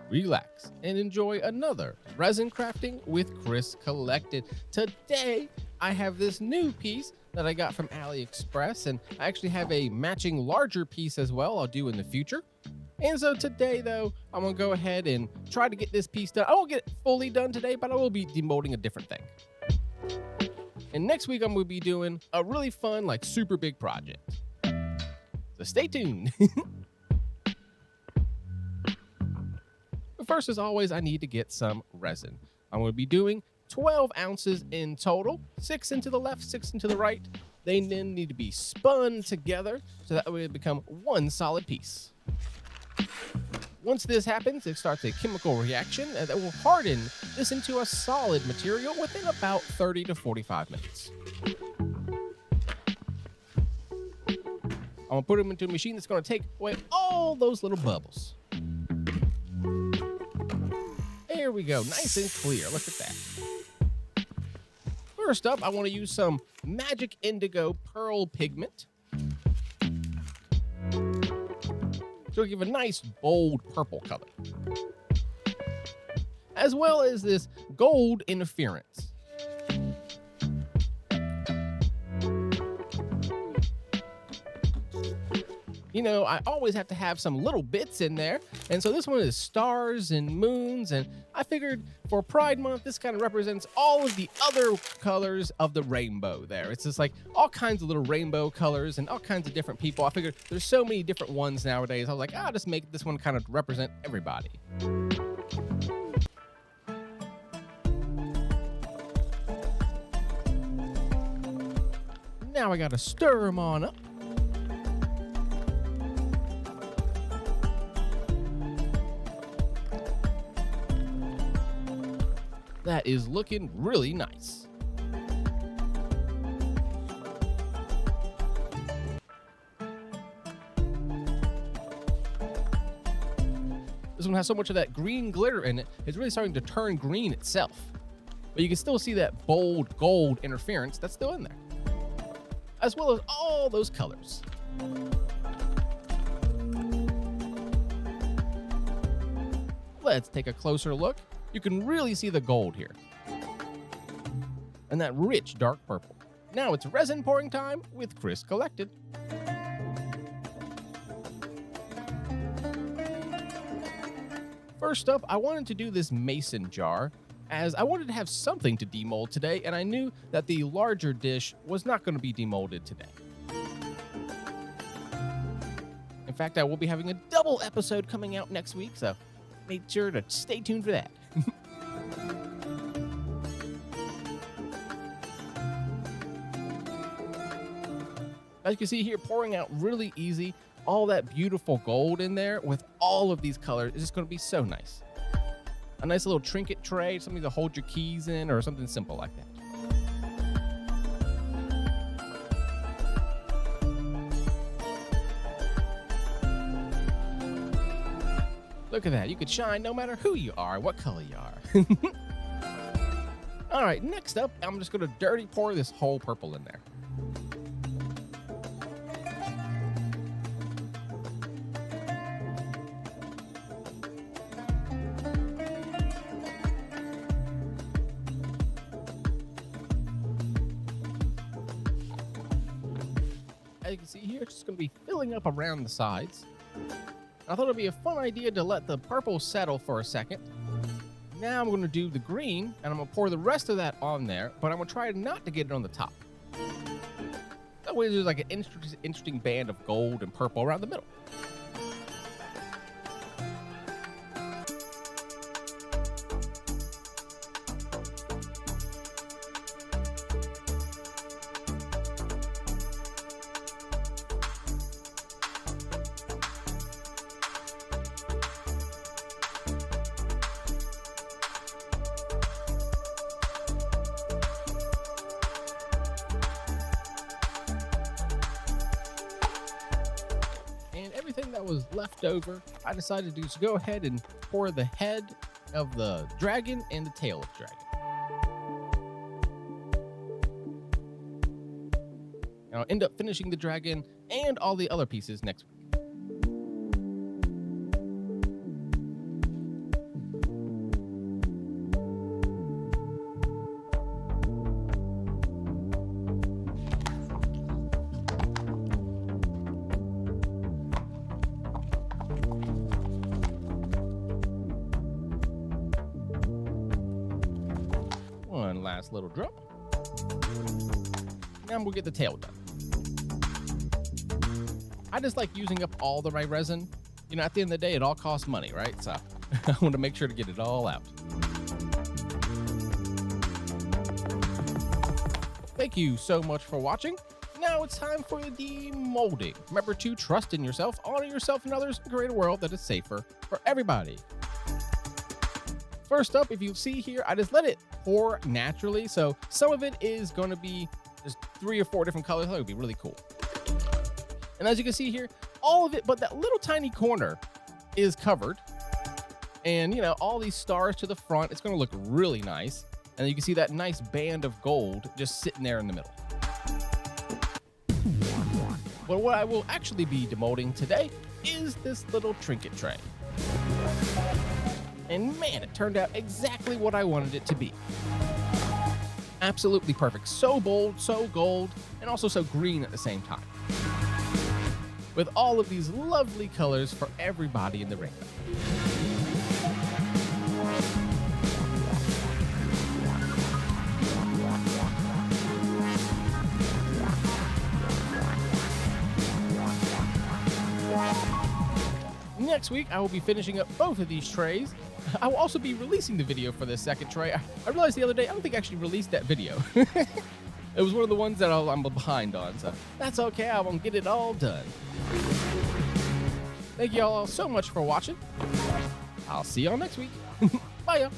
relax, and enjoy another resin crafting with Chris Collected. Today, I have this new piece that I got from AliExpress, and I actually have a matching larger piece as well I'll do in the future. And so today, though, I'm gonna go ahead and try to get this piece done. I won't get it fully done today, but I will be demolding a different thing. And next week, I'm gonna be doing a really fun, like super big project. So stay tuned. But first, as always, I need to get some resin. I'm going to be doing 12 ounces in total, 6 into the left, 6 into the right. They then need to be spun together so that way they become one solid piece. Once this happens, it starts a chemical reaction that will harden this into a solid material within about 30 to 45 minutes. I'm going to put them into a machine that's going to take away all those little bubbles. There we go, nice and clear. Look at that. First up, I want to use some Magic Indigo Pearl pigment. So give a nice bold purple color. As well as this gold interference. You know, I always have to have some little bits in there. And so this one is stars and moons. And I figured for Pride Month, this kind of represents all of the other colors of the rainbow there. It's just like all kinds of little rainbow colors and all kinds of different people. I figured there's so many different ones nowadays. I was like, I'll just make this one kind of represent everybody. Now I got to stir them on up. That is looking really nice. This one has so much of that green glitter in it, it's really starting to turn green itself. But you can still see that bold gold interference that's still in there, as well as all those colors. Let's take a closer look. You can really see the gold here. And that rich dark purple. Now it's resin pouring time with Chris Collected. First up, I wanted to do this mason jar, as I wanted to have something to demold today, and I knew that the larger dish was not going to be demolded today. In fact, I will be having a double episode coming out next week, so make sure to stay tuned for that. As you can see here, pouring out really easy. All that beautiful gold in there with all of these colors is just going to be so nice. A nice little trinket tray, something to hold your keys in or something simple like that. Look at that. You could shine no matter who you are, what color you are. All right, next up, I'm just going to dirty pour this whole purple in there. As you can see here, it's just going to be filling up around the sides. I thought it'd be a fun idea to let the purple settle for a second. Now I'm going to do the green, and I'm going to pour the rest of that on there, but I'm going to try not to get it on the top. That way there's like an interesting band of gold and purple around the middle. Everything that was left over, I decided to just go ahead and pour the head of the dragon and the tail of the dragon. And I'll end up finishing the dragon and all the other pieces next week. one last little drop. And we'll get the tail done. I just like using up all the right resin. You know, at the end of the day, it all costs money, right? So I want to make sure to get it all out. Thank you so much for watching. Now it's time for the demolding. Remember to trust in yourself, honor yourself and others, and create a world that is safer for everybody. First up, if you see here, I just let it pour naturally. So some of it is going to be just 3 or 4 different colors. That would be really cool. And as you can see here, all of it, but that little tiny corner is covered. And you know, all these stars to the front, it's going to look really nice. And you can see that nice band of gold just sitting there in the middle. But what I will actually be demolding today is this little trinket tray. And man, it turned out exactly what I wanted it to be. Absolutely perfect. So bold, so gold, and also so green at the same time. With all of these lovely colors for everybody in the rainbow. Next week, I will be finishing up both of these trays. I will also be releasing the video for this second tray. I realized the other day, I don't think I actually released that video. It was one of the ones that I'm behind on, so that's okay. I won't get it all done. Thank you all so much for watching. I'll see y'all next week. Bye, y'all.